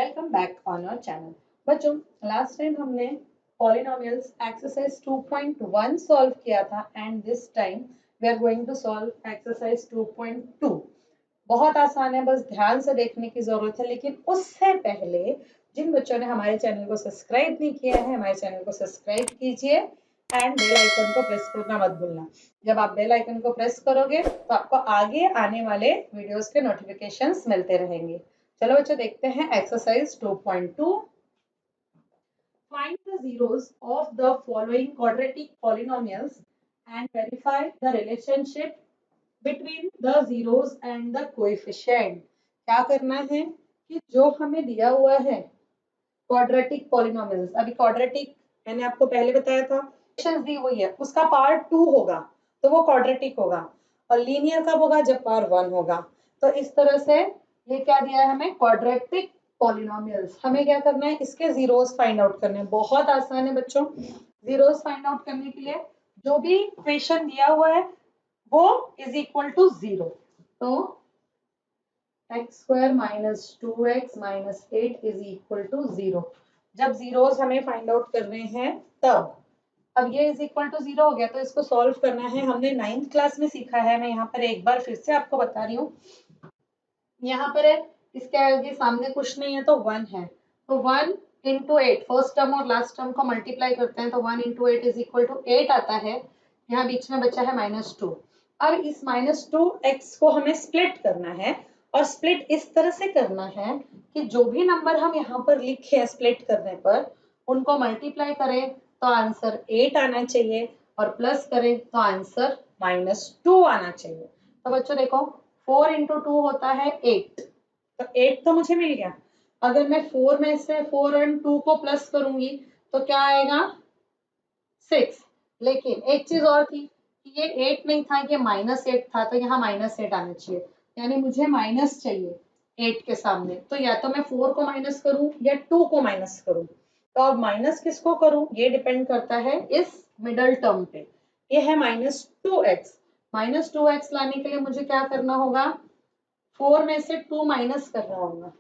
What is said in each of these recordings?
Welcome back on our channel. बच्चों, last time हमने polynomials exercise 2.1 solve किया था and this time we are going to solve exercise 2.2। बहुत आसान है, बस ध्यान से देखने की जरूरत है। लेकिन उससे पहले जिन बच्चों ने हमारे चैनल को सब्सक्राइब नहीं किया है, हमारे चैनल को सब्सक्राइब कीजिए एंड बेल आइकन को प्रेस करना मत भूलना। जब आप बेल आइकन को प्रेस करोगे तो आपको आगे आने वाले वीडियोस के नोटिफिकेशंस मिलते रहेंगे। चलो बच्चों, देखते हैं exercise 2.2। Find the zeros of the following quadratic polynomials and verify the relationship between the zeros and the coefficient। क्या करना है कि जो हमें दिया हुआ है क्वाड्रेटिक पॉलिनोमियल्स, अभी क्वाड्रेटिक मैंने आपको पहले बताया था, दी हुई है उसका पार्ट 2 होगा तो वो क्वाड्रेटिक होगा, और लीनियर कब होगा? जब पावर 1 होगा। तो इस तरह से ये क्या दिया है हमें? Quadratic polynomials. हमें क्या करना है? इसके जीरोस फाइंड आउट करने हैं। बहुत आसान है बच्चों। जीरोस फाइंड आउट करने के लिए जो भी इक्वेशन दिया हुआ है वो इज इक्वल टू 0। तो x square minus 2x minus 8 is equal to 0। जब जीरोस हमें फाइंड आउट करने हैं तब। अब ये इज इक्वल टू 0 हो गया तो इसको सॉल्व करना है। हमने 9th क्लास में सीखा है। मैं यहाँ पर एक बार फिर से आपको बता रही हूँ। यहाँ पर है, इसके आगे सामने कुछ नहीं है तो 1 है, तो 1 इंटू 8 फर्स्ट टर्म और लास्ट टर्म को मल्टीप्लाई करते हैं तो 1 इंटू 8 इज इक्वल टू 8 आता है। यहाँ बीच में बचा है -2। अब इस -2x को हमें स्प्लिट करना है, और स्प्लिट इस तरह से करना है कि जो भी नंबर हम यहाँ पर लिखे हैं स्प्लिट करने पर उनको मल्टीप्लाई करें तो आंसर 8 आना चाहिए, और प्लस करें तो आंसर -2 आना चाहिए। तो बच्चों देखो, 4 इंटू 2 होता है 8, तो 8 तो मुझे मिल गया। अगर मैं 4 में से 4 एंड 2 को प्लस करूंगी तो क्या आएगा? 6। लेकिन एक चीज और थी कि ये 8 नहीं था, ये -8 था, तो यहाँ -8 आना चाहिए। यानी मुझे माइनस चाहिए 8 के सामने। तो या तो मैं 4 को माइनस करूं या 2 को माइनस करूं। तो अब माइनस किसको करूं ये डिपेंड करता है इस मिडल टर्म पे। ये है -2x। -2x लाने के लिए मुझे क्या करना होगा? 4 में से 2 माइनस करना होगा।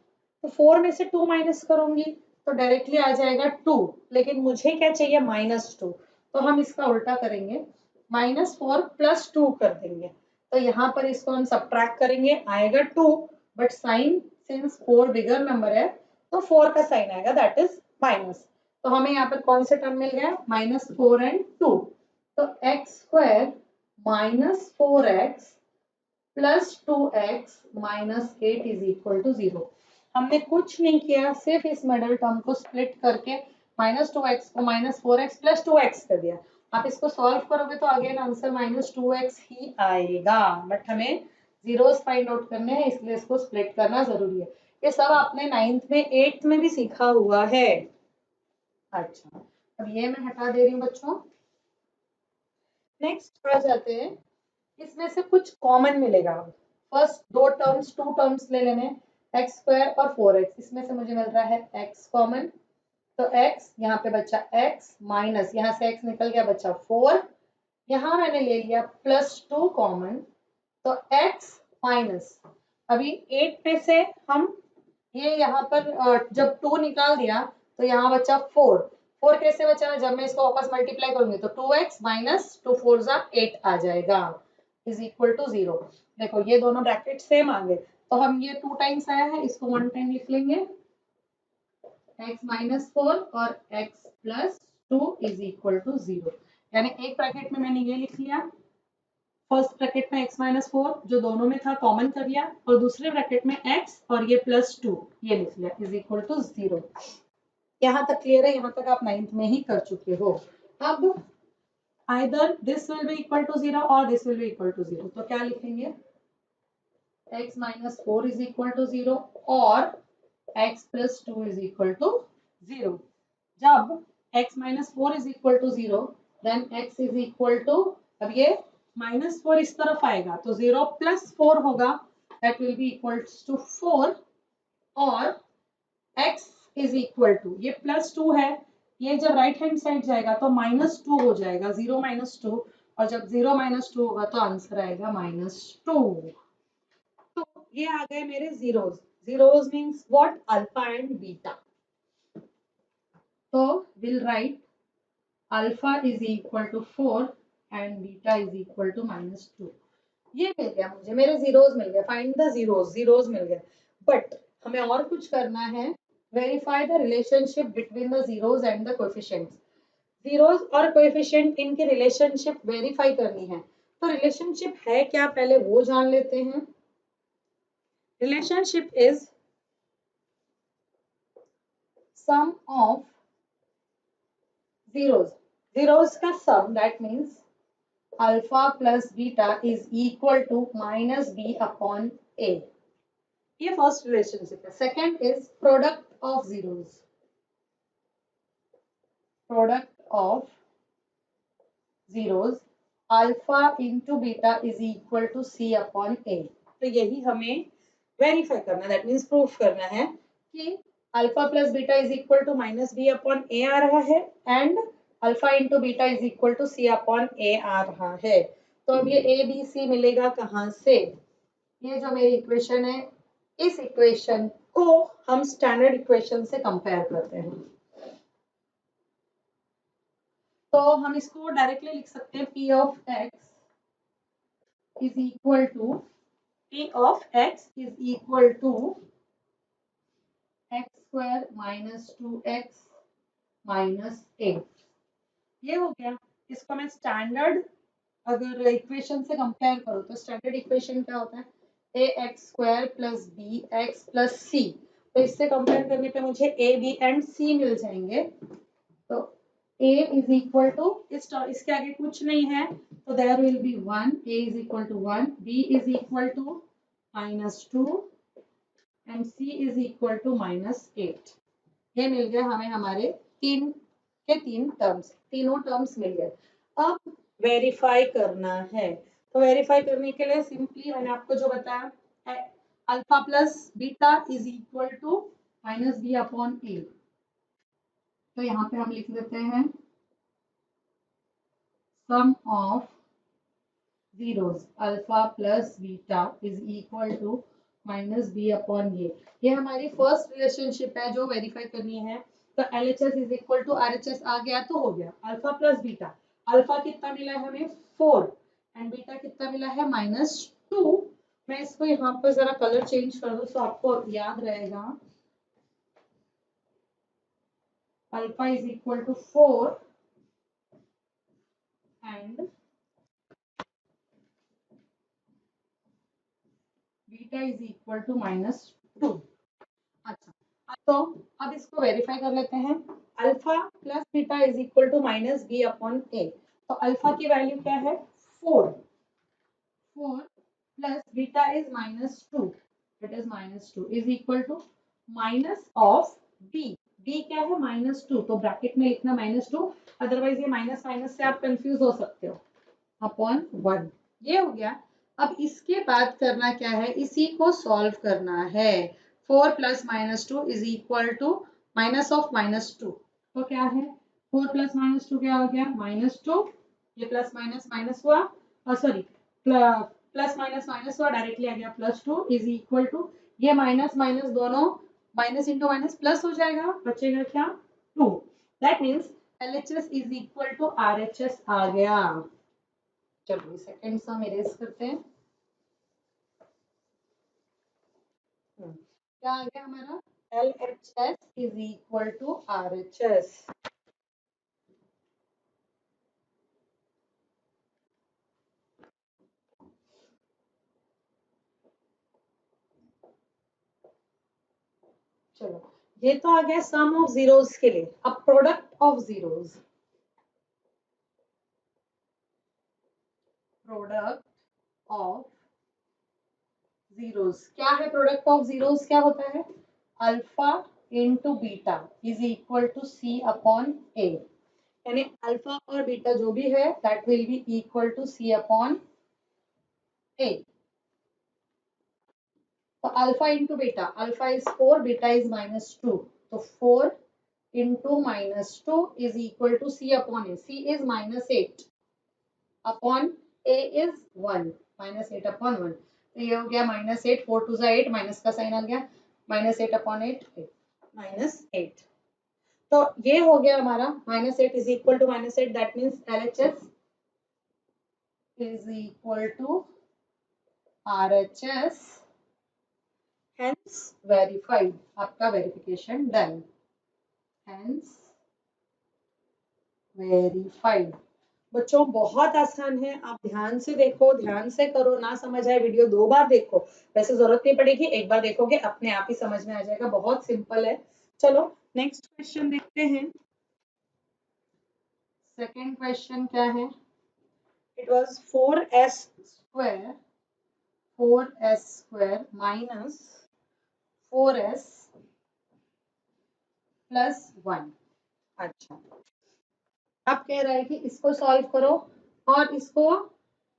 तो 4 में से 2 माइनस करूंगी तो डायरेक्टली आ जाएगा 2, लेकिन मुझे क्या चाहिए? -2। तो हम इसका उल्टा करेंगे, -4 प्लस 2 कर देंगे। तो यहाँ पर इसको हम सब्ट्रैक्ट करेंगे, आएगा 2, but sign since 4 bigger number है तो 4 का साइन आएगा, दैट इज माइनस। तो हमें यहाँ पर कौन सा टर्म मिल गया? -4 एंड 2। तो x square minus 4x plus 2x minus 8 is equal to 0। हमने कुछ नहीं किया, सिर्फ इस मिडल टर्म को स्प्लिट करके -2x को -4x प्लस 2x कर दिया। आप इसको सॉल्व करोगे तो अगेन आंसर -2x ही आएगा, बट हमें जीरोस फाइंड आउट करने हैं, इसलिए इसको स्प्लिट करना जरूरी है। ये सब आपने 9th में 8th में भी सीखा हुआ है। अच्छा, अब ये मैं हटा दे रही हूँ बच्चों। नेक्स्ट आ जाते हैं, इसमें से कुछ कॉमन मिलेगा। फर्स्ट 2 टर्म्स 2 टर्म्स ले लेने, एक्स स्क्वायर और 4x। इसमें से मुझे मिल रहा है x कॉमन, तो x यहाँ पे बचा x माइनस, यहाँ से x निकल गया, बचा 4। यहाँ मैंने ले लिया +2 कॉमन, तो x माइनस, अभी 8 में से हम ये यहाँ पर जब 2 निकाल दिया तो यहाँ बचा 4। 4 कैसे बचा? जब मैं इसको वापस मल्टीप्लाई करूंगी तो 2x माइनस 2 4 8 आ जाएगा, इज इक्वल टू 0। देखो ये दोनों ब्रैकेट सेम आ गए, तो हम ये 2 टाइम्स आया है, इसको 1 टाइम लिख लेंगे, x माइनस 4 और x plus 2 is equal to 0। यानी एक ब्रैकेट में मैंने ये लिख लिया, फर्स्ट ब्रैकेट में x माइनस 4 जो दोनों में था कॉमन कर लिया, और दूसरे ब्रैकेट में x और ये +2 ये लिख लिया, इज इक्वल टू 0। यहाँ तक क्लियर है? यहाँ तक आप 9th में ही कर चुके हो। अब either this will be equal to 0 or this will be equal to 0, तो क्या लिखेंगे? x minus 4 is equal to 0 और x plus 2 is equal to 0। जब x minus 4 is equal to 0 then x is equal to, अब ये -4 इस तरफ आएगा तो 0 plus 4 होगा, that will be equal to 4, और x is equal to, ये +2 है, ये जब राइट हैंड साइड जाएगा तो -2 हो जाएगा, 0 -2, और जब 0 -2 होगा तो आंसर आएगा -2। तो ये आ गए मेरे zeros. zeros means what? Alpha and beta. So we'll write alpha is equal to 4 and beta is equal to -2. ये मिल गया मुझे, मेरे जीरोस मिल गए. फाइंड द जीरोस, जीरोस मिल गए. बट हमें और कुछ करना है. Verify the relationship between the zeros and the coefficients. Zeros और कोएफिशिएंट इनकी रिलेशनशिप वेरीफाई करनी है. तो रिलेशनशिप है क्या, पहले वो जान लेते हैं. Relationship is sum of zeros. Zeros का sum, that means alpha plus beta is equal to -b upon a. ये फर्स्ट रिलेशनशिप है. Second is product of zeros. Product of zeros alpha into beta is equal to c upon a. तो यही हमें verify करना है, that means proof करना है कि alpha plus beta is equal to -b upon a आ रहा है and alpha into beta is equal to c upon a आ रहा है. तो अब ये a b c मिलेगा कहाँ से? ये जो मेरी इक्वेशन है, इस इक्वेशन को हम स्टैंडर्ड इक्वेशन से कंपेयर करते हैं. तो हम इसको डायरेक्टली लिख सकते हैं p of x is equal to x square minus 2x minus 8. ये हो गया. इसको मैं स्टैंडर्ड अगर इक्वेशन से कंपेयर करूँ तो स्टैंडर्ड इक्वेशन क्या होता है? ax square plus bx plus c. तो इससे कंपेयर करने पे मुझे a b एंड c मिल जाएंगे. तो a इज इक्वल टू, इसके आगे कुछ नहीं है तो there will be 1. a is equal to 1, b is equal to -2 and c is equal to -8. ये मिल गया हमें हमारे तीन के तीन टर्म्स, तीनों टर्म्स मिल गए. अब वेरीफाई करना है. तो वेरीफाई करने के लिए सिंपली मैंने आपको जो बताया, alpha plus beta is equal to -b upon a. तो यहाँ पे हम लिख देते हैं sum of zeros alpha plus beta is equal to -b upon a. ये हमारी फर्स्ट रिलेशनशिप है जो वेरीफाई करनी है. तो LHS is equal to RHS आ गया तो हो गया. अल्फा प्लस बीटा, अल्फा कितना मिला है हमें 4 एंड बीटा कितना मिला है -2. मैं इसको यहाँ पर जरा कलर चेंज कर दूं तो आपको याद रहेगा. Alpha is equal to 4 and beta is equal to -2. अच्छा, तो अब इसको वेरीफाई कर लेते हैं. Alpha plus beta is equal to -b upon a. तो अल्फा की वैल्यू क्या है 4 plus beta is -2, it is -2 is equal to minus of b. b क्या है -2, तो ब्रैकेट में लिखना -2, अदरवाइज ये माइनस माइनस से आप कंफ्यूज हो सकते हो, अपॉन 1. ये हो गया. अब इसके बाद करना क्या है, इसी को सॉल्व करना है. 4 plus -2 is equal to minus of -2. तो क्या है 4 प्लस -2 क्या हो गया -2. ये प्लस माइनस माइनस हुआ, और सॉरी प्लस माइनस माइनस हुआ, डायरेक्टली आ गया +2 इज इक्वल टू, ये माइनस माइनस दोनों माइनस इंटू माइनस प्लस हो जाएगा, बचेगा क्या 2. That means LHS is equal to RHS आ गया. चलो सेकेंड सम इरेज करते हैं. क्या आ गया हमारा LHS is equal to RHS. चलो ये तो आ गया सम ऑफ जीरोस के लिए. अब product of zeros, product of zeros क्या है? प्रोडक्ट ऑफ जीरोस क्या होता है? Alpha into beta is equal to c upon a. यानी अल्फा और बीटा जो भी है that will be equal to c upon a. तो alpha into beta, alpha is 4, beta is -2, तो 4 into -2 is equal to c upon a. c is -8 upon a is 1, -8 upon 1. तो ये हो गया -8, 4 2 8, माइनस का साइन आ गया, -8 अपॉन 8 -8। तो ये हो गया हमारा -8 is equal to -8, that means LHS is equal to RHS, hence verified, आपका वेरिफिकेशन डन, हेंस वेरीफाइड। बच्चों बहुत आसान है, आप ध्यान से देखो, ध्यान से करो, ना समझ आए वीडियो 2 बार देखो, वैसे जरूरत नहीं पड़ेगी, एक बार देखोगे अपने आप ही समझ में आ जाएगा, बहुत सिंपल है। चलो नेक्स्ट क्वेश्चन देखते हैं। सेकंड क्वेश्चन क्या है? It was 4s square minus 4s plus 1। अच्छा, अब कह रहा है कि इसको सॉल्व करो और इसको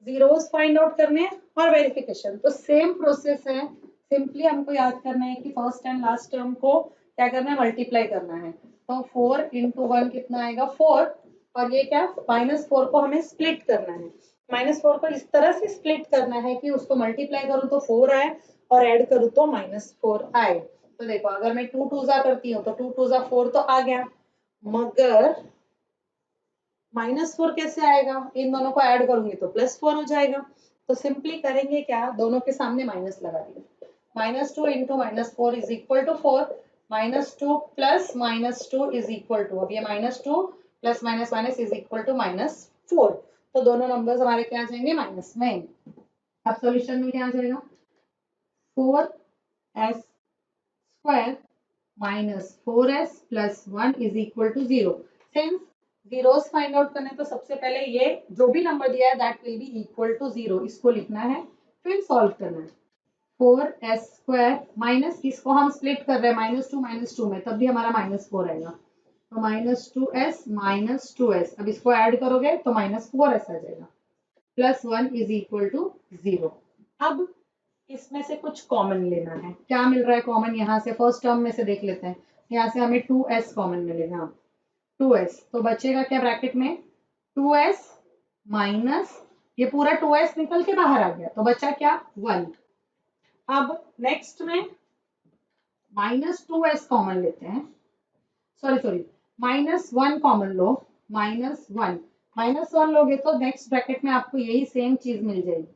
जीरोस फाइंड आउट करने हैं और वेरिफिकेशन। तो सेम प्रोसेस है, सिंपली हमको याद करना है कि फर्स्ट एंड लास्ट टर्म को क्या करना है, मल्टीप्लाई करना है। तो 4 इंटू 1 कितना आएगा 4, और ये क्या -4 को हमें स्प्लिट करना है। -4 को इस तरह से स्प्लिट करना है कि उसको मल्टीप्लाई करूँ तो 4 आए और ऐड करूँ तो -4 आए। तो देखो अगर मैं 2 2 जा करती हूँ तो 2 2 जा 4 तो आ गया, मगर -4 कैसे आएगा, इन दोनों को ऐड करूंगी तो +4 हो जाएगा। तो सिंपली करेंगे क्या, दोनों के सामने माइनस लगा दिया। -2 into -4 is equal to 4, -2 plus -2 is equal to, अब ये -2 plus minus minus is equal to -4। तो दोनों नंबर्स हमारे क्या आ जाएंगे, माइनस में। अब सॉल्यूशन में क्या आ जाएगा, 4s square minus 4s plus 1 is equal to 0। Since zeros find out करने तो सबसे पहले ये जो भी नंबर दिया है that will be equal to 0, इसको लिखना है, फिर सॉल्व करना है। 4s स्क्वायर माइनस, इसको हम स्प्लिट कर रहे हैं -2 में, तब भी हमारा -4 आएगा। तो -2s, अब इसको ऐड करोगे तो -4s आ जाएगा, प्लस 1 इज इक्वल टू 0। अब इसमें से कुछ कॉमन लेना है, क्या मिल रहा है कॉमन, यहाँ से फर्स्ट टर्म में से देख लेते हैं। यहाँ से हमें 2s कॉमन मिलेगा, 2s तो बचेगा क्या ब्रैकेट में, 2s माइनस ये पूरा 2s निकल के बाहर आ गया तो बचा क्या 1। अब नेक्स्ट में -2s कॉमन लेते हैं, सॉरी -1 कॉमन लो, -1 लोगे तो नेक्स्ट ब्रैकेट में आपको यही सेम चीज मिल जाएगी,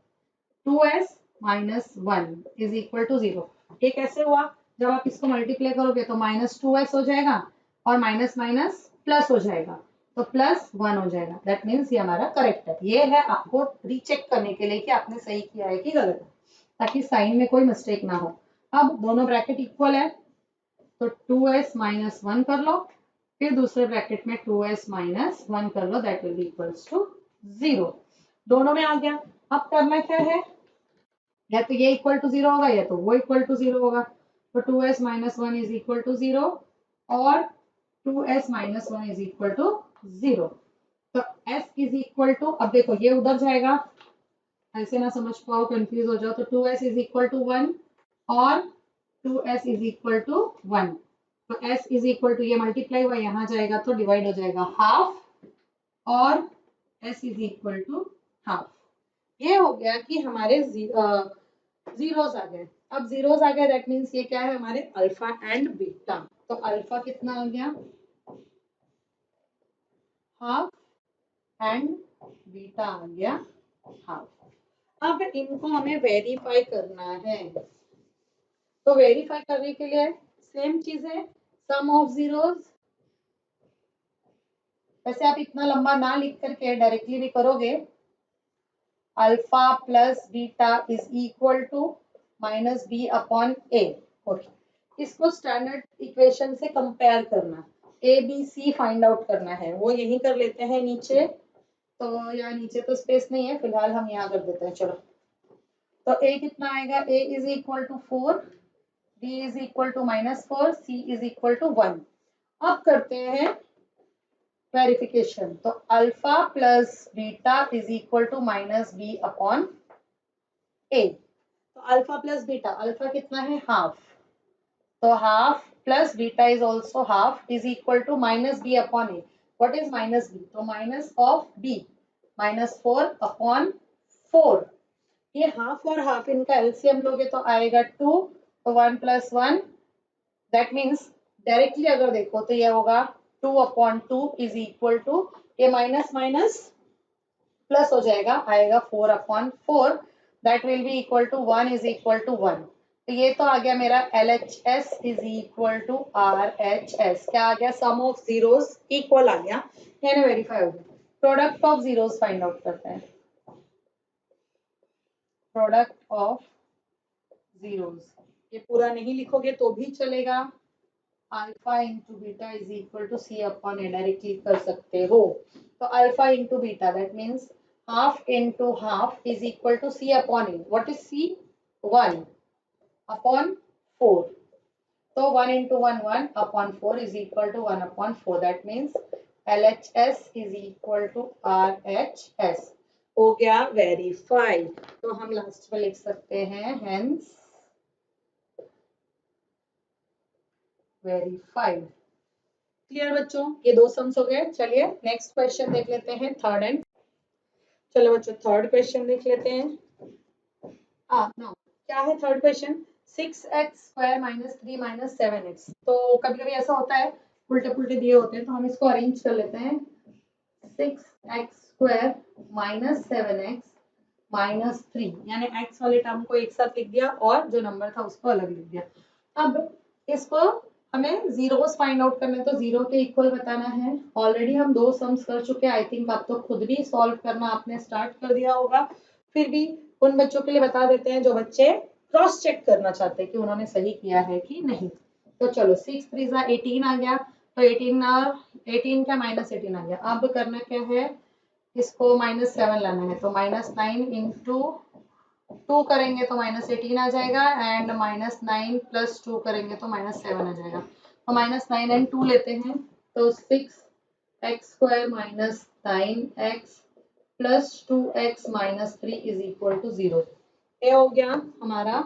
2s minus 1 is equal to 0। ये कैसे हुआ, जब आप इसको मल्टीप्लाई करोगे तो -2s हो जाएगा और माइनस माइनस प्लस हो जाएगा तो +1 हो जाएगा, दैट मीन्स ये हमारा करेक्ट है। ये है आपको रीचेक करने के लिए कि आपने सही किया है कि गलत है, ताकि साइन में कोई मिस्टेक ना हो। अब दोनों ब्रैकेट इक्वल है तो 2s माइनस 1 कर लो, फिर दूसरे ब्रैकेट में 2s माइनस 1 कर लो, that will be equals to 0। दोनों में आ गया। अब करना क्या है, या तो ये इक्वल टू 0 होगा या तो वो इक्वल टू 0 होगा। तो 2s minus 1 is equal to 0 और 2s minus 1 is equal to 0। तो s इज इक्वल टू, अब देखो ये उधर जाएगा, ऐसे ना समझ पाओ कंफ्यूज हो जाओ, तो 2s इज इक्वल टू 1 और 2s इज इक्वल टू 1। तो s इज इक्वल टू ये मल्टीप्लाई हुआ यहाँ जाएगा तो डिवाइड हो जाएगा हाफ, और s is equal to half. ये हो गया कि हमारे जीरोस आ गए। अब जीरोस आ गए दैट मीन्स ये क्या है, हमारे अल्फा एंड बीटा। तो अल्फा कितना आ गया, हाफ, एंड बीटा आ गया हाफ। अब इनको हमें वेरीफाई करना है, तो वेरीफाई करने के लिए सेम चीज है, सम ऑफ जीरोस। वैसे आप इतना लंबा ना लिख करके डायरेक्टली भी करोगे, alpha plus beta is equal to -b upon a। Okay, इसको स्टैंडर्ड इक्वेशन से कंपेयर करना, A B C find out करना है, वो यही कर लेते हैं नीचे। तो यहाँ नीचे तो स्पेस नहीं है, फिलहाल हम यहाँ कर देते हैं। चलो, तो a कितना आएगा, a is equal to 4, b is equal to -4, c is equal to 1। अब करते हैं वेरिफिकेशन, तो alpha plus beta is equal to -b upon a। तो अल्फा प्लस बीटा, अल्फा कितना है हाफ, तो half plus beta is also half is equal to -b upon a। What is -b, तो minus of b, -4 upon 4। ये half और half इनका LCM लोगे तो आएगा 2, तो 1 + 1 दैट मीन्स डायरेक्टली अगर देखो तो ये होगा 2/2 इज इक्वल टू, ये माइनस माइनस प्लस हो जाएगा, आएगा 4/4, that will be equal to 1 is equal to 1। तो ये तो आ गया मेरा LHS is equal to RHS। क्या आ गया? सम ऑफ जीरोस इक्वल आ गया, यानी वेरीफाई हो गया। Product of zeros find out करते हैं। प्रोडक्ट ऑफ जीरोस, ये पूरा नहीं लिखोगे तो भी चलेगा। Alpha into beta is equal to C upon A, directly कर सकते हो। तो alpha into beta that means half into half is equal to C upon A. What is C? 1/4। तो 1 into 1 1/4 is equal to 1/4, that means LHS is equal to RHS। हो गया verify. तो हम last में लिख सकते हैं हेंस वेरीफाइड। क्लियर बच्चों? ये दो सम्स हो गए। चलिए नेक्स्ट क्वेश्चन देख लेते हैं, थर्ड एंड। चलो बच्चों थर्ड क्वेश्चन देख लेते हैं। नो, क्या है थर्ड क्वेश्चन? 6x² - 3 - 7x। तो कभी कभी ऐसा होता है उल्टे पुल्टे दिए होते हैं, तो हम इसको अरेंज कर लेते हैं। 6x² - 7x - 3, यानी x वाले टर्म को एक साथ लिख दिया और जो नंबर था उसको अलग लिख दिया। अब इसको हमें जीरोस फाइंड आउट करने, तो जीरो के इक्वल बताना है। ऑलरेडी हम दो सम्स कर चुके हैं, आई थिंक आप तो खुद भी सॉल्व करना आपने स्टार्ट कर दिया होगा। फिर भी उन बच्चों के लिए बता देते हैं जो बच्चे क्रॉस चेक करना चाहते हैं कि उन्होंने सही किया है कि नहीं। तो चलो 6 3 18 आ गया, तो 18 का -18 आ गया। अब करना क्या है, इसको -7 लाना है, तो -9 इंटू 2 करेंगे तो -18 आ जाएगा, एंड -9 + 2 करेंगे तो -7 आ जाएगा। तो -9 एंड 2 लेते हैं, तो 6x² - 9x + 2x - 3 is equal to 0। ये हो गया हमारा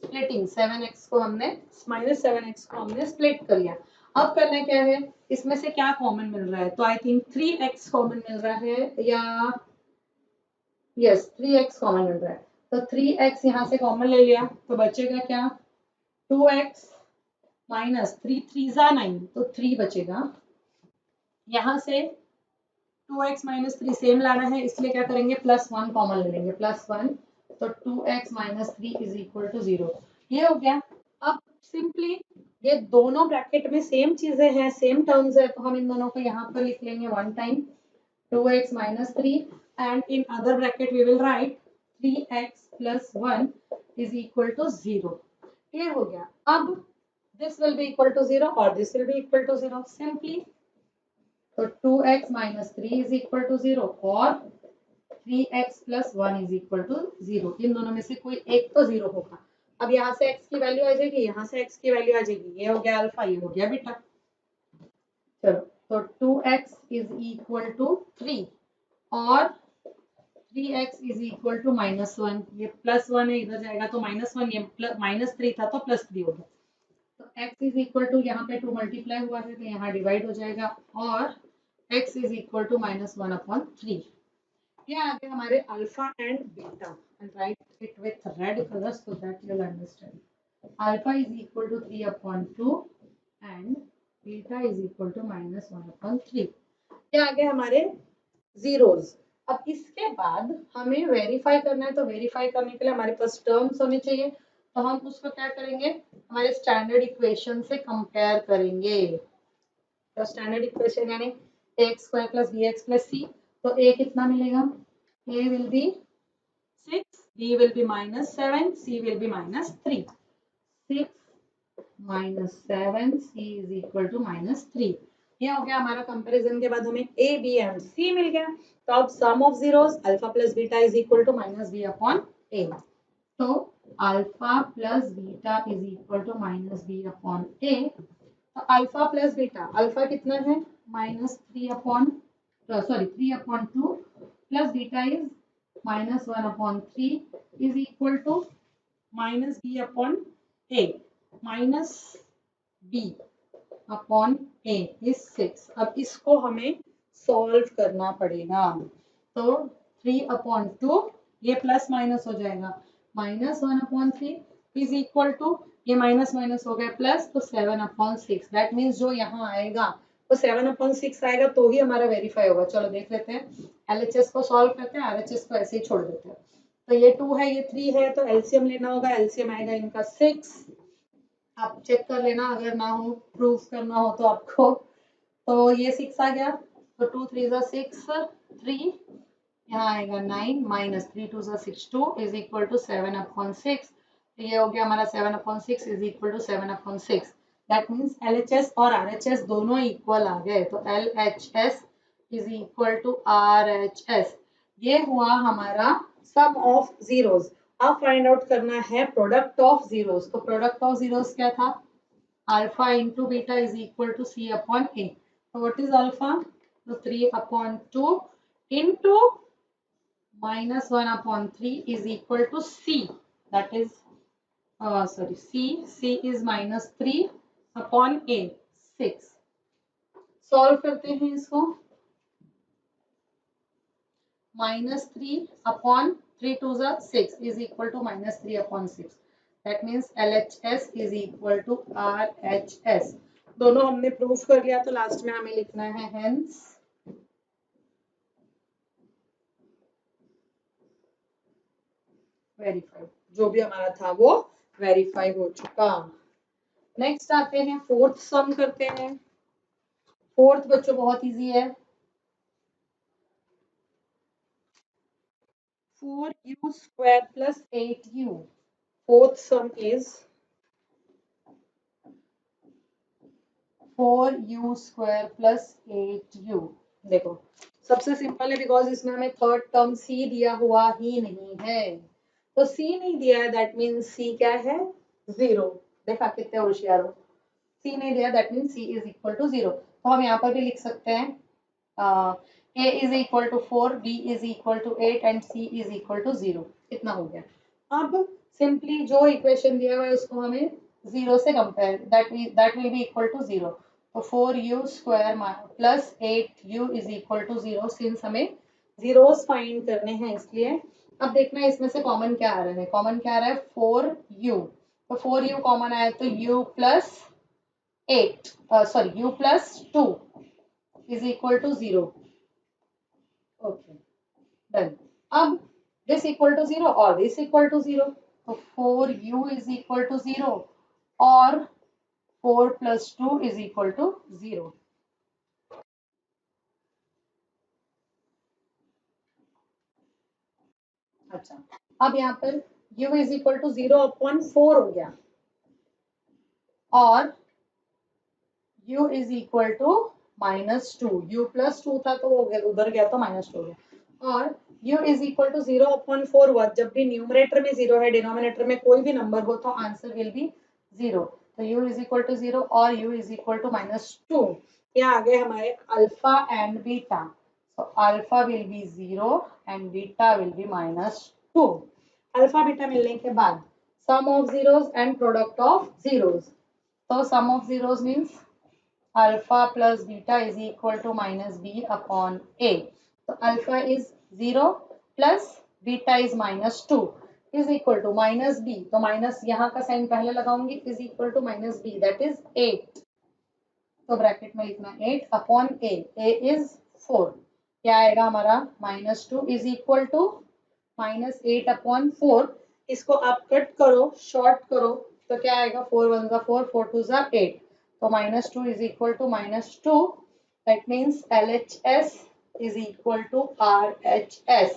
स्प्लिटिंग। 7x को हमने -7x को हमने स्प्लिट कर लिया। अब करना क्या है, इसमें से क्या कॉमन मिल रहा है? तो आई थिंक 3x कॉमन मिल रहा है, या यस 3x कॉमन मिल रहा है। तो 3x यहाँ से कॉमन ले लिया, तो बचेगा क्या? 2x - 3 3 9, तो 3 बचेगा। यहाँ से 2x - 3 सेम लाना है, इसलिए क्या करेंगे, +1 कॉमन ले लेंगे, +1। तो 2x - 3 इज इक्वल टू 0। ये हो गया। अब सिंपली ये दोनों ब्रैकेट में सेम चीजें हैं, सेम टर्म्स है, तो हम इन दोनों को यहाँ पर लिख लेंगे 1 time 2x - 3, and in other bracket we will write 3x + 1 is equal to 0। ये हो गया। अब this will be equal to 0 और this will be equal to 0 simply। तो 2x - 3 is equal to 0 और 3x + 1 is equal to 0। इन दोनों में से कोई एक तो 0 होगा। अब यहाँ से x की वैल्यू आ जाएगी, यहाँ से x की वैल्यू आ जाएगी। ये हो गया अल्फा, ये हो गया बीटा। चलो, तो 2x is equal to 3 और 3x is equal to -1। ये +1 है, इधर जाएगा तो -1, ये -3 था तो +3 हो गया। तो x is equal to, यहाँ पे 2 मल्टीप्लाई हुआ है तो यहाँ डिवाइड हो जाएगा, और x is equal to -1/3। ये आ गया हमारे alpha and beta, and right it with red colour so that you will understand. Alpha is equal to 3/2 and beta is equal to -1/3। ये आ गया हमारे जीरोस। अब इसके बाद हमें वेरीफाई करना है, तो वेरीफाई करने के लिए हमारे पास टर्म्स होने चाहिए। तो हम उसको क्या करेंगे, हमारे स्टैंडर्ड इक्वेशन से कंपेयर करेंगे। तो स्टैंडर्ड इक्वेशन यानी ax² + bx + c। तो a कितना मिलेगा, a will be 6, b will be -7, c will be -3। 6 - 7, c is equal to -3। ये हो गया हमारा कंपैरिजन के बाद हमें a, b एंड c मिल गया। तो अब sum of zeros alpha + beta is equal to -b/a। तो alpha + beta is equal to -b/a। तो अल्फा + बीटा, अल्फा कितना है -3/2 plus beta is -1/3 is equal to -b/a। -b/a is 6। अब इसको हमें सॉल्व करना पड़ेगा। तो 3/2, ये प्लस माइनस हो जाएगा, -1/3 इज इक्वल टू, ये माइनस माइनस हो गया प्लस, तो 7/6। दैट मीन्स जो यहाँ आएगा वो 7/6 आएगा तो ही हमारा वेरीफाई होगा। चलो देख लेते हैं, एलएचएस को सॉल्व करते हैं, आरएचएस को ऐसे ही छोड़ देते हैं। तो ये 2 है, ये 3 है, तो एलसीएम लेना होगा। एलसीएम आएगा इनका 6। आप चेक कर लेना अगर ना हो, प्रूफ करना हो तो आपको। तो ये 6 आ गया, तो 2 3 6, 3 यहाँ आएगा 9 माइनस 3 2 6 2 इज इक्वल टू 7/6। ये हो गया हमारा 7/6 is equal to 7/6। That means LHS और आरएचएस दोनों इक्वल आ गए, तो LHS is equal to RHS. ये हुआ हमारा सम ऑफ जीरोस। अब फाइंड आउट करना है प्रोडक्ट ऑफ जीरोस। तो प्रोडक्ट ऑफ जीरोस क्या था? Alpha into beta is equal to C upon A. तो व्हाट इज अल्फा? तो 3/2 into -1/3 is equal to C. That is, C is -3/A, 6. Solve करते हैं इसको। -3/3 2 6 is equal to -3/6. That means LHS is equal to RHS. दोनों हमने proof कर लिया, तो लास्ट में हमें लिखना है hence वेरीफाइड। जो भी हमारा था वो वेरीफाई हो चुका। नेक्स्ट आते हैं, फोर्थ सम करते हैं। फोर्थ बच्चों बहुत इजी है। 4u² plus 8u। Fourth some is 4u² plus 8u। देखो सबसे सिंपल है, बिकॉज इसमें हमें थर्ड टर्म c दिया हुआ ही नहीं है। तो c नहीं दिया है, दैट मीन्स c क्या है? 0। देखा कितने होशियार हो। c नहीं दिया, that means c is equal to 0। तो हम यहाँ पर भी लिख सकते हैं a is equal to 4, b is equal to 8 and c is equal to 0। इतना हो गया। अब सिंपली जो इक्वेशन दिया हुआ है उसको हमें 0 से compare, that will be equal to 0। तो 4u² plus 8u is equal to 0। Since हमें जीरोस फाइंड करने हैं इसलिए। अब देखना है इसमें से कॉमन क्या आ रहा है। कॉमन क्या आ रहा है? 4u। तो 4u कॉमन आया तो u plus 8 sorry u plus 2 is equal to 0। Okay done. अब दिस इक्वल टू 0 और दिस इक्वल टू 0, तो 4u इज इक्वल टू 0 और 4 प्लस 2 इज इक्वल टू 0। अच्छा, अब यहाँ पर u इज इक्वल टू 0/4 हो गया और u is equal to -2। u plus 2 था तो वो उधर गया तो -2 हो गया। और u इज इक्वल टू 0/4 हुआ। जब भी न्यूमरेटर में 0 है, डिनोमिनेटर में कोई भी नंबर हो तो आंसर विल बी 0। तो u इज इक्वल टू 0 और u इज इक्वल टू -2। ये आ गए हमारे अल्फा एंड बीटा। तो alpha will be 0 and beta will be -2। Alpha beta मिलने के बाद sum of zeros and product of zeros. तो sum of zeros means alpha plus beta is equal to -b/a. So alpha is 0 plus beta is -2 is equal to -b। तो minus यहाँ का sign पहले लगाऊंगी, is equal to -b, that is 8। तो bracket में लिखना 8/a। a is 4। क्या आएगा हमारा? -2 is equal to -8/4। इसको आप कट करो, शॉर्ट करो, तो क्या आएगा? 4 1 4, 4 2 8। तो -2 is equal to -2। That means LHS is equal to RHS।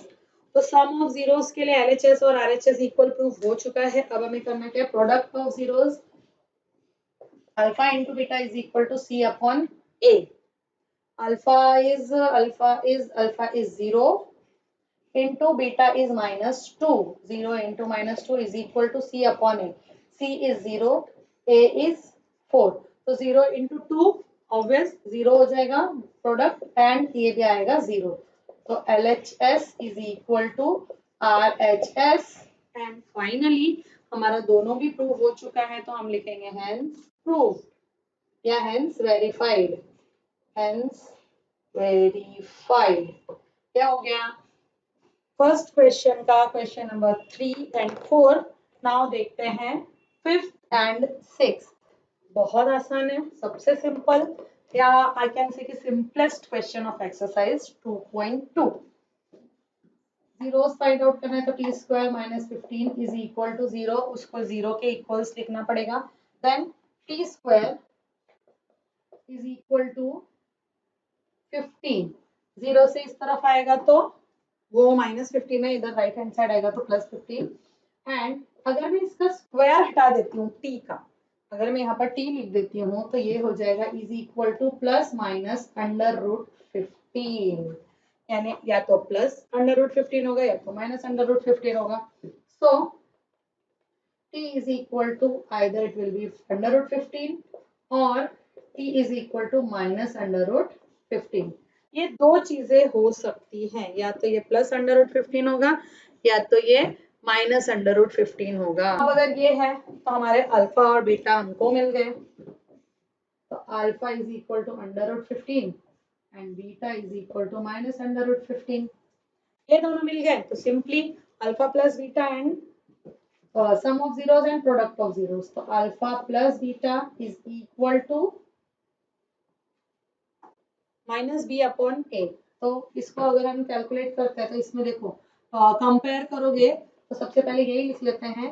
तो सम ऑफ जीरोस के लिए LHS और RHS इक्वल प्रूफ हो चुका है। अब हमें करना क्या? Product of zeros. Alpha into beta is equal to C upon A। Alpha is 0 into beta is -2. 0 into -2 is equal to C upon A. C is 0, A is 4। तो 0 into 2 obvious 0 हो जाएगा प्रोडक्ट, एंड ये भी आएगा 0। तो LHS is equal to RHS। And finally हमारा दोनों भी प्रूव हो चुका है, तो हम लिखेंगे हेंस प्रूव या हेंस वेरीफाइड। हेंस वेरीफाइड क्या हो गया? फर्स्ट क्वेश्चन का क्वेश्चन नंबर 3 एंड 4। नाउ देखते हैं फिफ्थ एंड 6। बहुत आसान है, सबसे सिंपल, या आई कैन से कि simplest question of exercise 2.2। Zeros find out करना है तो T square minus 15 is equal to 0, उसको 0 के इक्वल्स लिखना पड़ेगा। Then T square is equal to 15, 0 से इस तरफ आएगा तो वो माइनस 15 है, इधर राइट हैंड साइड आएगा तो प्लस 15। एंड अगर मैं इसका स्क्वायर हटा देती हूँ टी का, अगर मैं यहाँ पर टी लिख देती हूँ तो ये हो जाएगा is equal to plus minus under root 15, यानी या तो प्लस अंडर रूट 15 होगा या तो माइनस अंडर रूट 15 होगा। So t is equal to either it will be under root 15 और t is equal to minus under root 15। ये दो चीजें हो सकती हैं, या तो ये प्लस अंडर रूट 15 होगा या तो ये माइनस अंडर रूट 15 होगा। अब अगर ये है तो हमारे अल्फा और बीटा हमको मिल गए, तो alpha is equal to under root 15 and beta is equal to minus under root 15। ये दोनों मिल गए तो simply alpha plus beta and sum of zeros and product of zeros, तो alpha plus beta is equal to minus B upon A. तो इसको अगर हम कैलकुलेट करते हैं तो इसमें देखो कंपेयर करोगे तो सबसे पहले यही लिख लेते हैं,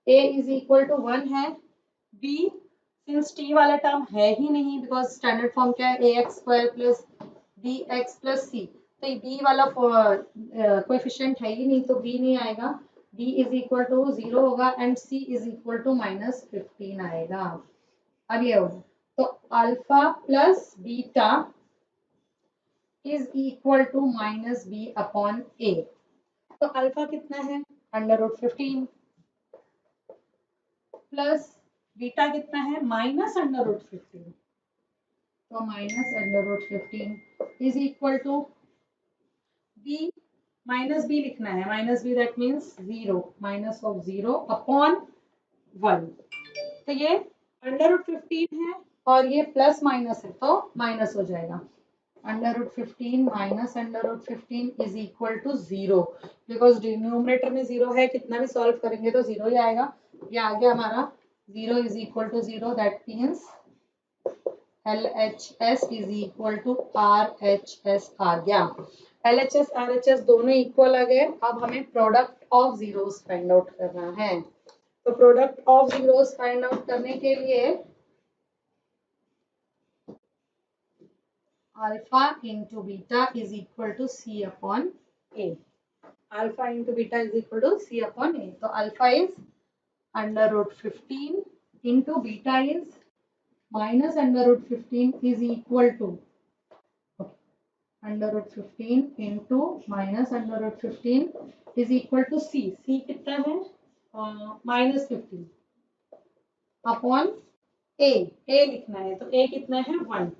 a इज इक्वल टू 1 है, b सिंस t वाला टर्म है ही नहीं बिकॉज स्टैंडर्ड फॉर्म क्या है ax square plus bx plus c, तो ये b वाला कोएफिशिएंट है ही नहीं तो b नहीं आएगा, b इज इक्वल टू 0 होगा and c is equal to minus 15 आएगा। अब ये होगा तो alpha plus beta is equal to minus B upon A. तो अल्फा कितना है अंडर रूट 15 प्लस बीटा कितना है माइनस अंडर रूट 15, तो minus under root 15 is equal to B, minus B लिखना है, minus B that means 0, minus of 0 upon 1। तो ये अंडर रूट 15 है और ये प्लस माइनस है तो माइनस हो जाएगा, under root 15 minus under root 15 is equal to 0, because denominator में 0 है, कितना भी सॉल्व करेंगे तो 0 ही आएगा। ये आ गया हमारा 0 is equal to 0, that means LHS is equal to RHS आ गया। LHS RHS दोनों इक्वल आ गए। अब हमें product of zeros find out करना है, तो product of zeros find out करने के लिए alpha into beta is equal to C upon A, alpha into beta is equal to C upon A. तो alpha is under root 15 into beta is minus under root 15 is equal to under root 15 into minus under root 15 is equal to C, C कितना है minus 15 upon ए, ए लिखना है तो ए कितना है 1।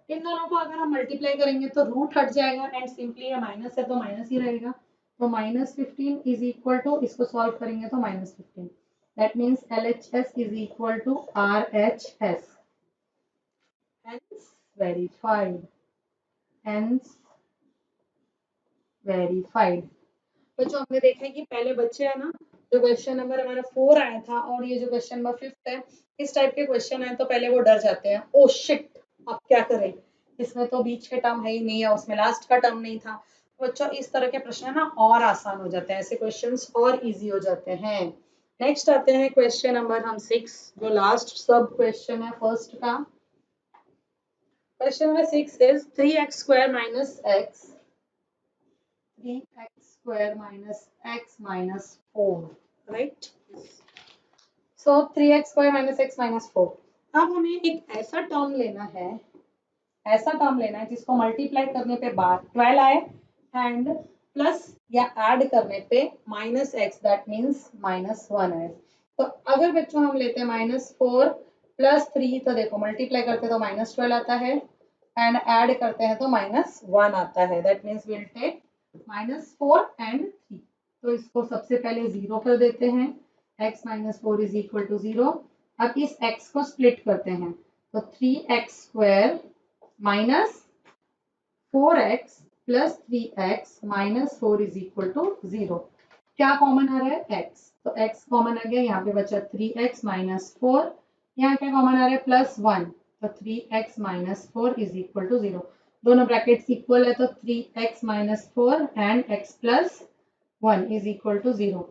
इन दोनों को अगर हम मल्टीप्लाई करेंगे तो रूट हट जाएगा एंड सिंपली ये माइनस है तो माइनस ही रहेगा, तो माइनस 15 इज इक्वल टू, इसको सॉल्व करेंगे तो minus 15, that means LHS is equal to RHS, hence verified, hence verified। बच्चों हमने देखा है कि पहले बच्चे है ना, जो क्वेश्चन नंबर हमारा 4 आया था और ये जो क्वेश्चन नंबर 5 है, इस टाइप के क्वेश्चन आए तो पहले वो डर जाते हैं, ओ शिट अब क्या करें, इसमें तो बीच के टर्म है ही नहीं है, उसमें लास्ट का टर्म नहीं था। बच्चों इस तरह के प्रश्न ना और आसान हो जाते हैं, ऐसे क्वेश्चंस और इजी हो जाते हैं। नेक्स्ट आते हैं क्वेश्चन नंबर हम 6, जो लास्ट सब क्वेश्चन है फर्स्ट का। Question number 6 is 3x square minus x, 3x square minus x minus 4, right? So 3x square minus x minus 4। अब हमें एक ऐसा टर्म लेना है, ऐसा टर्म लेना है जिसको मल्टीप्लाई करने पे बाद 12 आए एंड प्लस या ऐड करने पे minus x that means minus 1 आए। तो अगर बच्चों हम लेते हैं माइनस 4 प्लस 3, तो देखो मल्टीप्लाई करते तो माइनस 12 आता है एंड ऐड करते हैं तो माइनस 1 आता है, that means will take minus 4 and 3। तो इसको सबसे पहले 0 कर देते हैं, x minus 4 is equal to 0। अब इस x को स्प्लिट करते हैं तो 3x square minus 4x plus 3x minus 4 is equal to 0। क्या कॉमन आ रहा है? x, तो x कॉमन आ गया, यहाँ पे बचा 3x माइनस 4, यहाँ क्या कॉमन आ रहा है? +1, तो 3x minus 4 is equal to 0। दोनों ब्रैकेट्स इक्वल है तो 3x minus 4 and x plus 1 is equal to 0।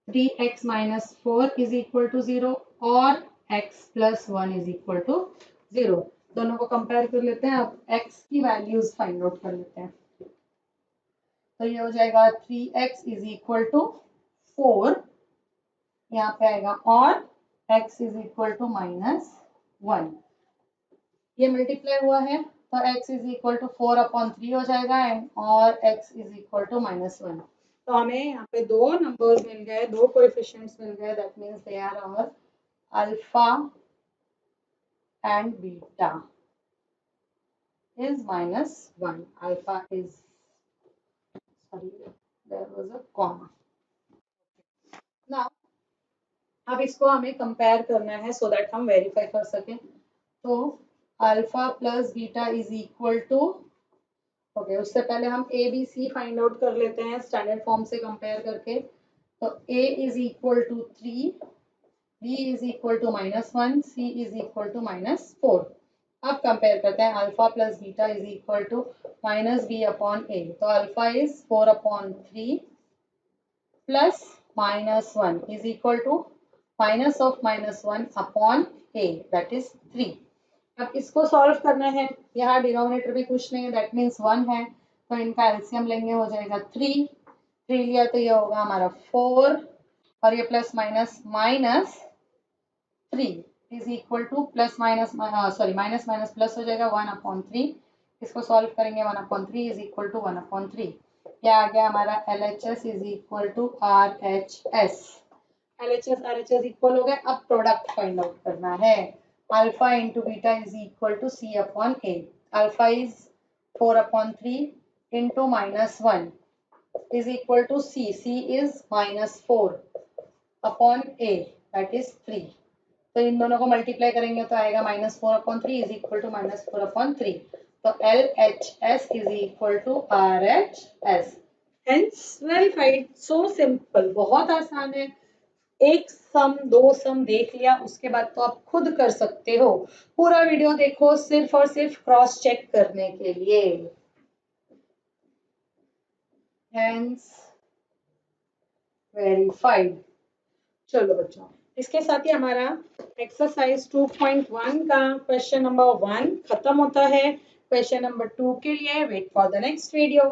3x minus 4 is equal to 0 और x plus 1 is equal to 0। दोनों को कंपेयर कर लेते हैं। अब x की वैल्यूज फाइंड आउट कर लेते हैं। तो ये हो जाएगा 3x इज इक्वल टू 4, यहाँ पे आएगा, और x इज इक्वल टू -1। ये मल्टीप्लाई हुआ है तो x इज इक्वल टू 4/3 हो जाएगा और x इज इक्वल टू -1। तो हमें यहाँ पे दो नंबर्स मिल गए, दो कोएफिशिएंट्स मिल गए, that means they are our alpha and beta is -1. Alpha is, sorry, there was a comma. Now, अब इसको हमें कंपेयर करना है सो दैट हम वेरीफाई कर सकें। तो alpha plus beta is equal to, okay, उससे पहले हम A B C find out कर लेते हैं स्टैंडर्ड फॉर्म से कंपेयर करके। तो a is equal to 3, b is equal to -1, c is equal to -4। अब कंपेयर करते हैं alpha plus beta is equal to -b/a। तो alpha is 4/3 plus -1 is equal to minus of -1/a, that is 3। अब इसको solve करना है। यहाँ denominator भी कुछ नहीं है, दैट मीन्स 1 है, तो इनका एलसीएम लेंगे, हो जाएगा 3 लिया तो ये होगा हमारा 4 और ये plus minus -3 is equal to plus minus minus plus हो जाएगा 1/3। इसको सॉल्व करेंगे 1/3 इज इक्वल टू 1/3। क्या आ गया हमारा? LHS is equal to RHS। LHS RHS equal हो गए। अब प्रोडक्ट फाइंड आउट करना है। Alpha into beta is equal to C/A। Alpha is 4/3 into -1 is equal to C. C is -4/A, that is 3। तो इन दोनों को मल्टीप्लाई करेंगे तो आएगा -4/3 is equal to -4/3। तो LHS is equal to RHS। Hence verified। So simple, बहुत आसान है। एक सम, दो सम देख लिया, उसके बाद तो आप खुद कर सकते हो। पूरा वीडियो देखो सिर्फ और सिर्फ क्रॉस चेक करने के लिए। Hence verified। चलो बच्चों, इसके साथ ही हमारा एक्सरसाइज 2.1 का क्वेश्चन नंबर 1 खत्म होता है। क्वेश्चन नंबर 2 के लिए wait for the next video.